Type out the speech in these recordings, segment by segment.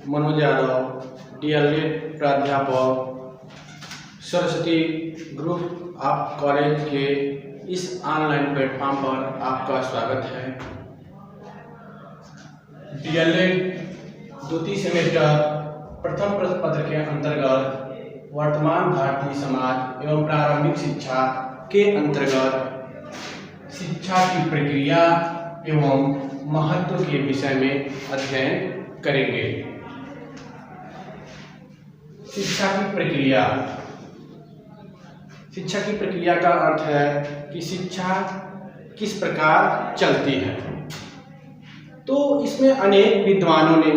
Manoj Yadav, DElEd प्राध्यापक, Saraswati group of college के इस ऑनलाइन प्लेटफॉर्म पर आपका स्वागत है। डीएलएड द्वितीय सेमेस्टर प्रथम प्रश्न पत्र के अंतर्गत वर्तमान भारतीय समाज एवं प्रारंभिक शिक्षा के अंतर्गत शिक्षा की प्रक्रिया एवं महत्व के विषय में अध्ययन करेंगे। शिक्षा की प्रक्रिया। शिक्षा की प्रक्रिया का अर्थ है कि शिक्षा किस प्रकार चलती है। तो इसमें अनेक विद्वानों ने,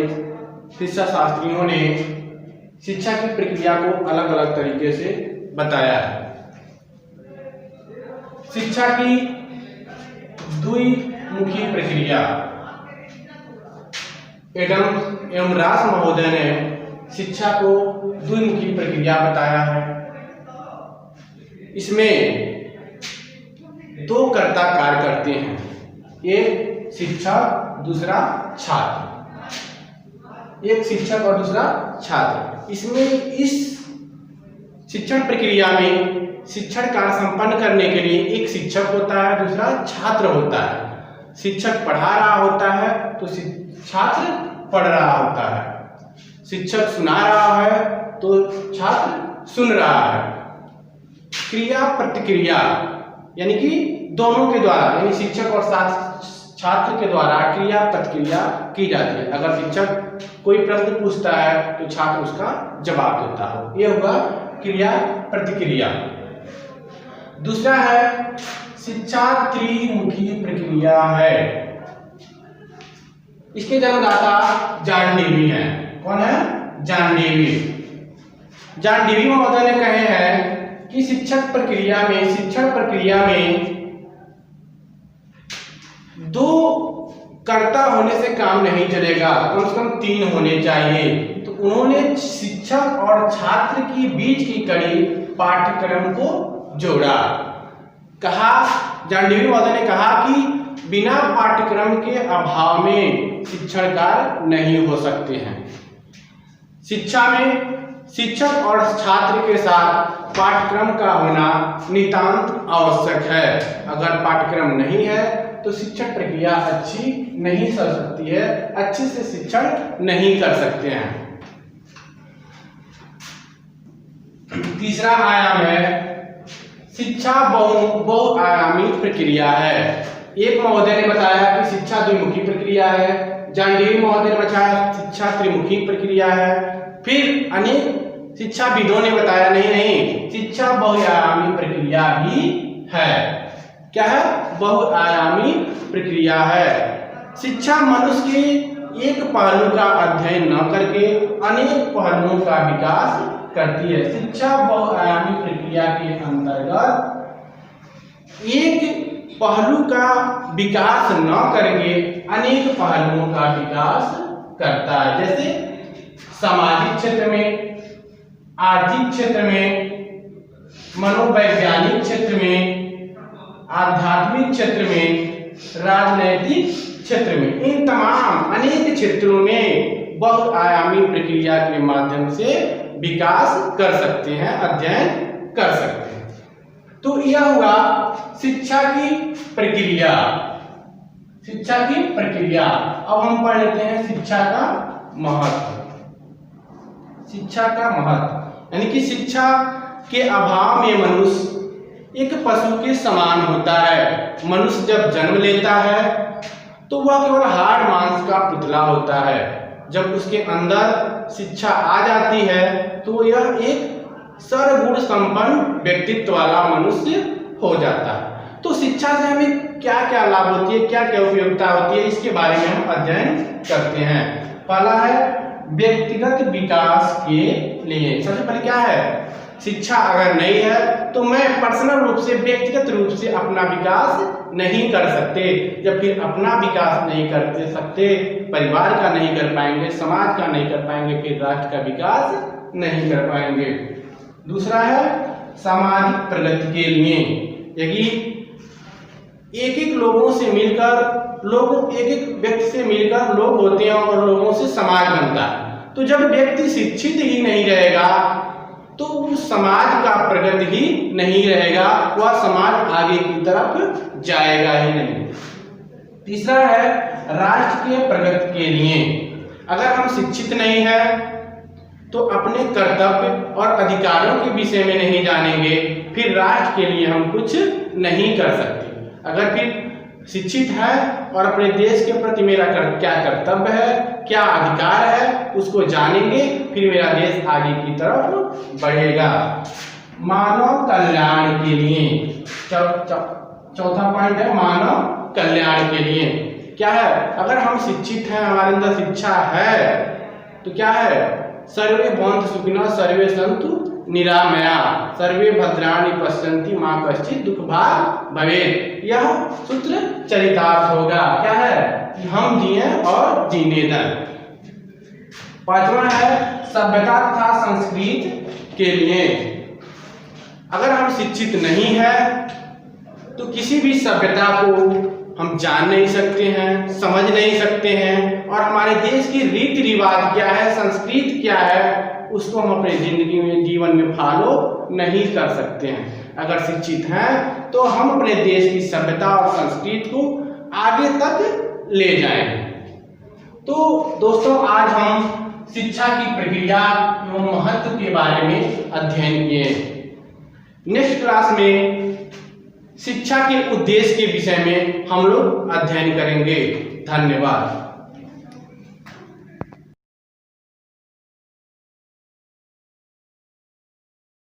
शिक्षा शास्त्रियों ने शिक्षा की प्रक्रिया को अलग अलग तरीके से बताया है। शिक्षा की द्विमुखी प्रक्रिया। एडम्स एवं रास महोदय ने शिक्षा को द्विमुखी प्रक्रिया बताया है। इसमें दो कर्ता कार्य करते हैं, एक शिक्षक दूसरा छात्र। एक शिक्षक और दूसरा छात्र। इसमें इस शिक्षण प्रक्रिया में शिक्षण कार्य संपन्न करने के लिए एक शिक्षक होता है, दूसरा छात्र होता है। शिक्षक पढ़ा रहा होता है तो छात्र पढ़ रहा होता है। शिक्षक सुना रहा है तो छात्र सुन रहा है। क्रिया प्रतिक्रिया यानी कि दोनों के द्वारा, यानी शिक्षक और छात्र के द्वारा क्रिया प्रतिक्रिया की जाती है। अगर शिक्षक कोई प्रश्न पूछता है तो छात्र उसका जवाब देता है। यह होगा क्रिया प्रतिक्रिया। दूसरा है शिक्षा त्रिमुखी प्रक्रिया है। इसके जन्मदाता जॉन डेवी हैं। कौन है? John Dewey. जॉन डेवी महोदय ने कहे हैं कि शिक्षण प्रक्रिया में दो कर्ता होने से काम नहीं चलेगा, कम से कम तीन होने चाहिए। तो उन्होंने शिक्षक और छात्र की बीच की कड़ी पाठ्यक्रम को जोड़ा। कहा, जॉन डेवी महोदय ने कहा कि बिना पाठ्यक्रम के अभाव में शिक्षण कार्य नहीं हो सकते हैं। शिक्षा में शिक्षक और छात्र के साथ पाठ्यक्रम का होना नितांत आवश्यक है। अगर पाठ्यक्रम नहीं है तो शिक्षण प्रक्रिया अच्छी नहीं चल सकती है, अच्छे से शिक्षण नहीं कर सकते हैं। तीसरा आयाम है शिक्षा बहुआयामी प्रक्रिया है। एक महोदय ने बताया कि शिक्षा द्विमुखी प्रक्रिया है। जॉन डेवी महोदय ने बताया शिक्षा त्रिमुखी प्रक्रिया है। फिर अनेक शिक्षाविदों ने बताया नहीं, शिक्षा बहुआयामी प्रक्रिया भी है। क्या है? बहुआयामी प्रक्रिया है। शिक्षा मनुष्य के एक पहलू का अध्ययन न करके अनेक पहलुओं का विकास करती है। शिक्षा बहुआयामी प्रक्रिया के अंतर्गत एक पहलू का विकास न करके अनेक पहलुओं का विकास करता है। जैसे सामाजिक क्षेत्र में, आर्थिक क्षेत्र में, मनोवैज्ञानिक क्षेत्र में, आध्यात्मिक क्षेत्र में, राजनैतिक क्षेत्र में, इन तमाम अनेक क्षेत्रों में बहुआयामी प्रक्रिया के माध्यम से विकास कर सकते हैं, अध्ययन कर सकते हैं। तो यह हुआ शिक्षा की प्रक्रिया। शिक्षा की प्रक्रिया। अब हम पढ़ लेते हैं शिक्षा का महत्व। शिक्षा का महत्व यानी कि शिक्षा के अभाव में मनुष्य एक पशु के समान होता है। मनुष्य जब जन्म लेता है तो वह केवल हाड़ मांस का पुतला होता है। जब उसके अंदर शिक्षा आ जाती है तो यह एक सर्वगुण संपन्न व्यक्तित्व वाला मनुष्य हो जाता है। तो शिक्षा से हमें क्या क्या लाभ होती है, क्या क्या उपयोगिता होती है, इसके बारे में हम अध्ययन करते हैं। पहला है व्यक्तिगत विकास के लिए। सबसे पहले क्या है? शिक्षा अगर नहीं है तो मैं पर्सनल रूप से, व्यक्तिगत रूप से अपना विकास नहीं कर सकते। जब फिर अपना विकास नहीं कर सकते, परिवार का नहीं कर पाएंगे, समाज का नहीं कर पाएंगे, फिर राष्ट्र का विकास नहीं कर पाएंगे। दूसरा है सामाजिक प्रगति के लिए। यदि एक एक लोगों से मिलकर, एक एक व्यक्ति से मिलकर लोग होते हैं और लोगों से समाज बनता है। तो जब व्यक्ति शिक्षित ही नहीं रहेगा तो उस समाज का प्रगति ही नहीं रहेगा, वह समाज आगे की तरफ जाएगा ही नहीं। तीसरा है राष्ट्र के प्रगति के लिए, अगर हम शिक्षित नहीं है तो अपने कर्तव्य और अधिकारों के विषय में नहीं जानेंगे, फिर राष्ट्र के लिए हम कुछ नहीं कर सकते। अगर फिर शिक्षित है और अपने देश के प्रति मेरा क्या कर्तव्य है, क्या अधिकार है, उसको जानेंगे, फिर मेरा देश आगे की तरफ बढ़ेगा। मानव कल्याण के लिए चौथा पॉइंट है मानव कल्याण के लिए। क्या है, अगर हम शिक्षित हैं, हमारे अंदर शिक्षा है, तो क्या है, सर्वे भवन्तु सुखिनः सर्वे सन्तु निरामया सर्वे भद्राणि पश्यन्ति मा कश्चित् दुःखभाग् भवेत्। यह सूत्र चरितार्थ होगा। क्या है कि हम जिए और जीने दें। पांचवा है सभ्यता तथा संस्कृति के लिए, अगर हम शिक्षित नहीं है तो किसी भी सभ्यता को हम जान नहीं सकते हैं, समझ नहीं सकते हैं, और हमारे देश की रीति रिवाज क्या है, संस्कृति क्या है, उसको हम अपने जिंदगी में जीवन में फॉलो नहीं कर सकते हैं। अगर शिक्षित हैं तो हम अपने देश की सभ्यता और संस्कृति को आगे तक ले जाएंगे। तो दोस्तों, आज हम शिक्षा की प्रक्रिया एवं महत्व के बारे में अध्ययन किए। नेक्स्ट क्लास में शिक्षा के उद्देश्य के विषय में हम लोग अध्ययन करेंगे। धन्यवाद।